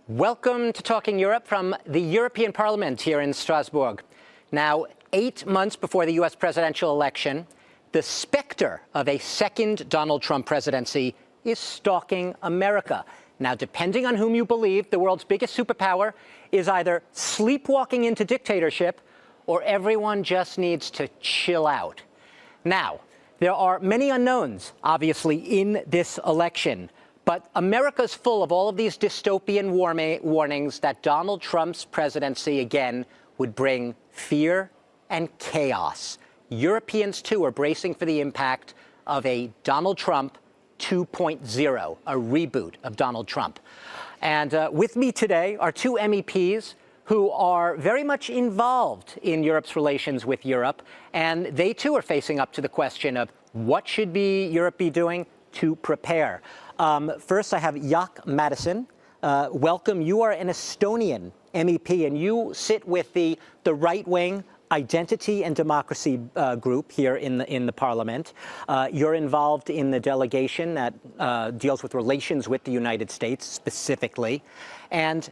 Welcome to Talking Europe from the European Parliament here in Strasbourg. Now, 8 months before the U.S. presidential election, the specter of a second Donald Trump presidency is stalking America. Now, depending on whom you believe, the world's biggest superpower is either sleepwalking into dictatorship or everyone just needs to chill out. Now, there are many unknowns, obviously, in this election. But America's full of all of these dystopian warnings that Donald Trump's presidency, again, would bring fear and chaos. Europeans, too, are bracing for the impact of a Donald Trump 2.0, a reboot of Donald Trump. And with me today are two MEPs who are very much involved in Europe's relations with Europe. And they, too, are facing up to the question of what should Europe be doing to prepare. First, I have Jaak Madison. Welcome. You are an Estonian MEP, and you sit with the right-wing Identity and Democracy group here in the Parliament. You're involved in the delegation that deals with relations with the United States specifically. And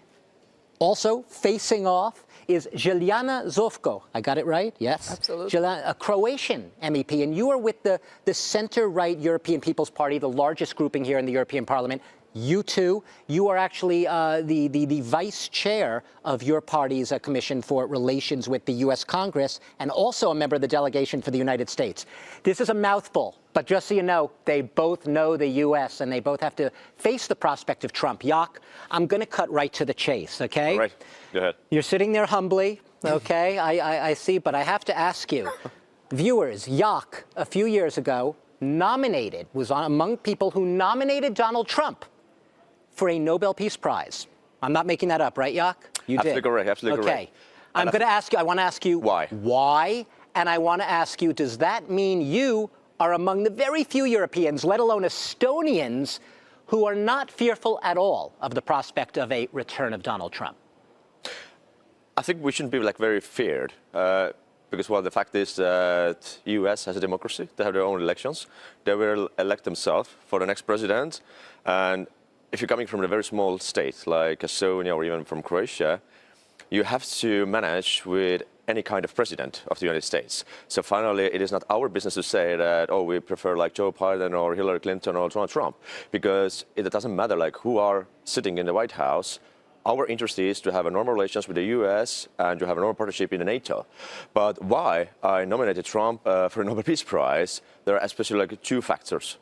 also facing off is Jelena Zovko. I got it right? Yes? Absolutely. Jelena, a Croatian MEP, and you are with the center-right European People's Party, the largest grouping here in the European Parliament. You too, you are actually the vice chair of your party's Commission for Relations with the U.S. Congress, and also a member of the delegation for the United States. This is a mouthful, but just so you know, they both know the U.S., and they both have to face the prospect of Trump. Jaak, I'm going to cut right to the chase, okay? All right, go ahead. You're sitting there humbly, okay? I see, but I have to ask you. Viewers, Jaak, a few years ago, was among people who nominated Donald Trump for a Nobel Peace Prize. I'm not making that up, right, Jaak? You did. Absolutely correct, absolutely correct. Okay. I'm going to ask you, I want to ask you why. Why? And I want to ask you, does that mean you are among the very few Europeans, let alone Estonians, who are not fearful at all of the prospect of a return of Donald Trump? I think we shouldn't be very feared because, well, the fact is that U.S. has a democracy. They have their own elections. They will elect themselves for the next president. And if you're coming from a very small state like Estonia or even from Croatia, you have to manage with any kind of president of the United States. So finally, it is not our business to say that, oh, we prefer like Joe Biden or Hillary Clinton or Donald Trump, because it doesn't matter who are sitting in the White House. Our interest is to have a normal relations with the U.S. and to have a normal partnership in the NATO. But why I nominated Trump for a Nobel Peace Prize, there are especially two factors.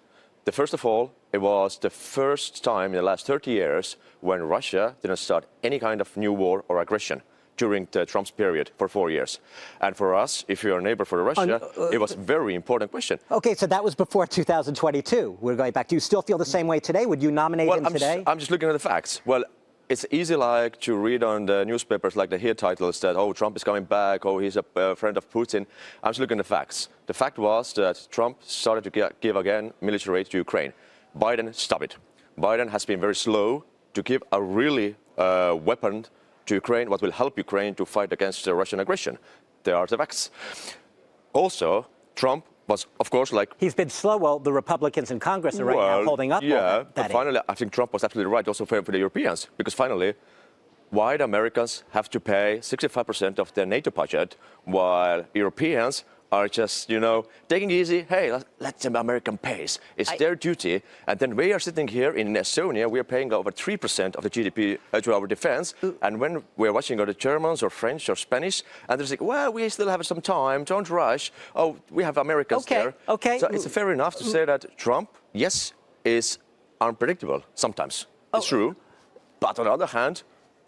The first of all, it was the first time in the last 30 years when Russia didn't start any kind of new war or aggression during the Trump's period for 4 years. And for us, if you're a neighbor for Russia, it was a very important question. Okay, so that was before 2022. We're going back. Do you still feel the same way today? Would you nominate him today? I'm just looking at the facts. Well, it's easy to read on the newspapers the head titles that, oh, Trump is coming back, oh, he's a friend of Putin. I'm just looking at the facts. The fact was that Trump started to give again military aid to Ukraine. Biden stopped it. Biden has been very slow to give a really weapon to Ukraine, what will help Ukraine to fight against the Russian aggression. There are the facts. Also, Trump was, of course, He's been slow. Well, the Republicans in Congress are right now holding up. Yeah, but finally, I think Trump was absolutely right also for the Europeans, because finally, why the Americans have to pay 65% of their NATO budget, while Europeans are just, taking it easy. Hey, let the American pay. It's their duty. And then we are sitting here in Estonia, we are paying over 3% of the GDP to our defense. And when we're watching the Germans or French or Spanish, and they're like, well, we still have some time, don't rush. Oh, we have Americans there. Okay. So it's fair enough to say that Trump, yes, is unpredictable sometimes. It's true. But on the other hand,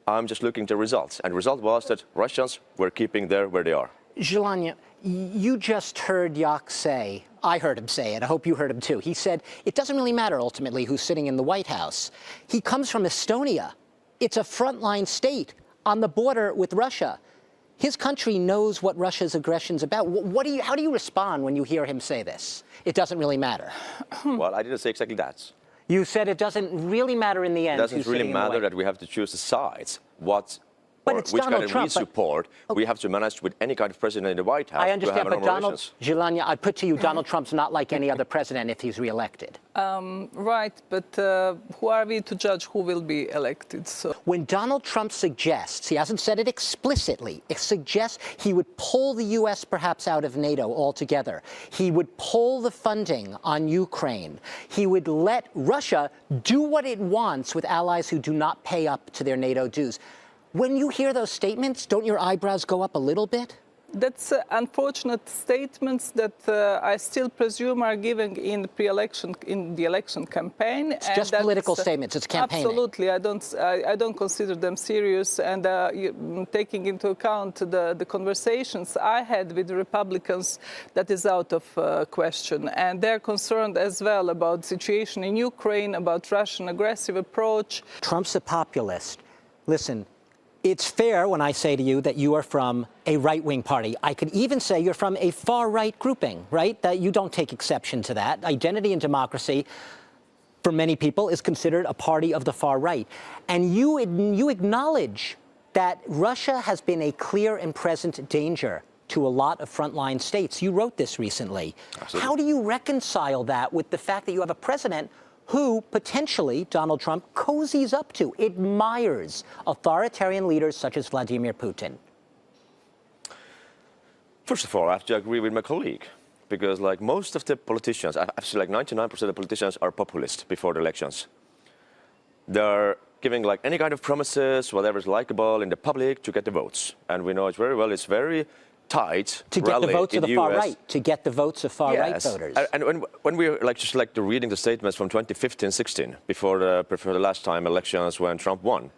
I'm just looking at the results. And the result was that Russians were keeping there where they are. Jelena, you just heard Jaak say, I heard him say it, I hope you heard him too. He said, it doesn't really matter ultimately who's sitting in the White House. He comes from Estonia. It's a frontline state on the border with Russia. His country knows what Russia's aggression's about. How do you respond when you hear him say this? It doesn't really matter. Well, I didn't say exactly that. You said it doesn't really matter in the end. It doesn't really matter that we have to choose the sides. What But or it's which Donald kind of Trump, we support, we have to manage with any kind of president in the White House I to understand, have but normal Donald, relations. Jelania, I put to you, Donald Trump's not like any other president if he's reelected. Right, but who are we to judge who will be elected? So When Donald Trump suggests, he hasn't said it explicitly, it suggests he would pull the U.S. perhaps out of NATO altogether. He would pull the funding on Ukraine. He would let Russia do what it wants with allies who do not pay up to their NATO dues. When you hear those statements, don't your eyebrows go up a little bit? that's unfortunate statements that I still presume are given in the election campaign. It's just political statements. It's campaigning. Absolutely, I don't consider them serious. And taking into account the conversations I had with the Republicans, that is out of question. And they're concerned as well about the situation in Ukraine, about Russian aggressive approach. Trump's a populist. Listen, it's fair when I say to you that you are from a right-wing party. I could even say you're from a far-right grouping, right? That you don't take exception to that. Identity and Democracy, for many people, is considered a party of the far right. And you acknowledge that Russia has been a clear and present danger to a lot of frontline states. You wrote this recently. Absolutely. How do you reconcile that with the fact that you have a president who potentially, Donald Trump, cozies up to, admires authoritarian leaders such as Vladimir Putin? First of all, I have to agree with my colleague, because like most of the politicians, actually like 99% of the politicians are populist before the elections. They're giving like any kind of promises, whatever is likable in the public to get the votes. And we know it very well, it's very tight To get the votes of the far US. right, to get the votes of far right Yes. voters. And when we like just like reading the statements from 2015-16 before the last time elections when Trump won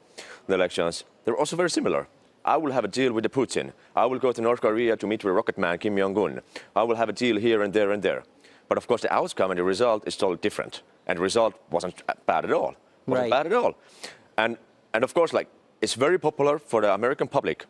the elections, they're also very similar. I will have a deal with the Putin. I will go to North Korea to meet with Rocket Man Kim Jong-un. I will have a deal here and there and there. But of course, the outcome and the result is totally different. And the result wasn't bad at all. Wasn't bad at all. And of course, like it's very popular for the American public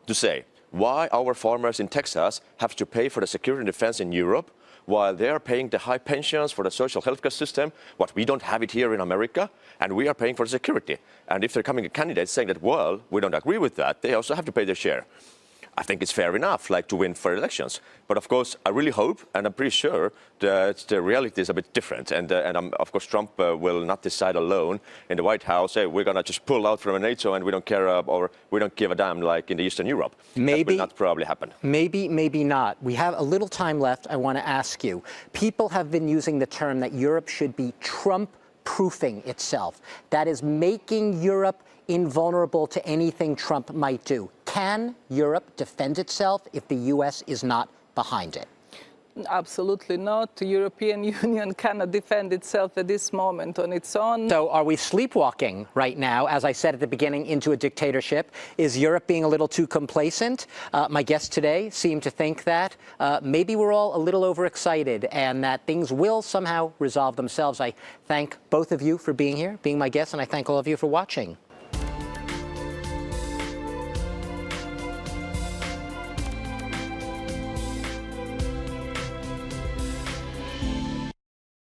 to say why our farmers in Texas have to pay for the security and defense in Europe while they are paying the high pensions for the social health care system, what we don't have it here in America, and we are paying for the security. And if they're coming a candidate saying that, well, we don't agree with that, they also have to pay their share. I think it's fair enough, like to win for elections. But of course, I really hope, and I'm pretty sure that the reality is a bit different. And of course, Trump will not decide alone in the White House, hey, we're going to just pull out from NATO and we don't care or we don't give a damn like in the Eastern Europe. Maybe. That will not probably happen. Maybe, maybe not. We have a little time left. I want to ask you. People have been using the term that Europe should be Trump-proofing itself. That is making Europe invulnerable to anything Trump might do. Can Europe defend itself if the U.S. is not behind it? Absolutely not. The European Union cannot defend itself at this moment on its own. So are we sleepwalking right now, as I said at the beginning, into a dictatorship? Is Europe being a little too complacent? My guests today seem to think that maybe we're all a little overexcited and that things will somehow resolve themselves. I thank both of you for being here, being my guests, and I thank all of you for watching.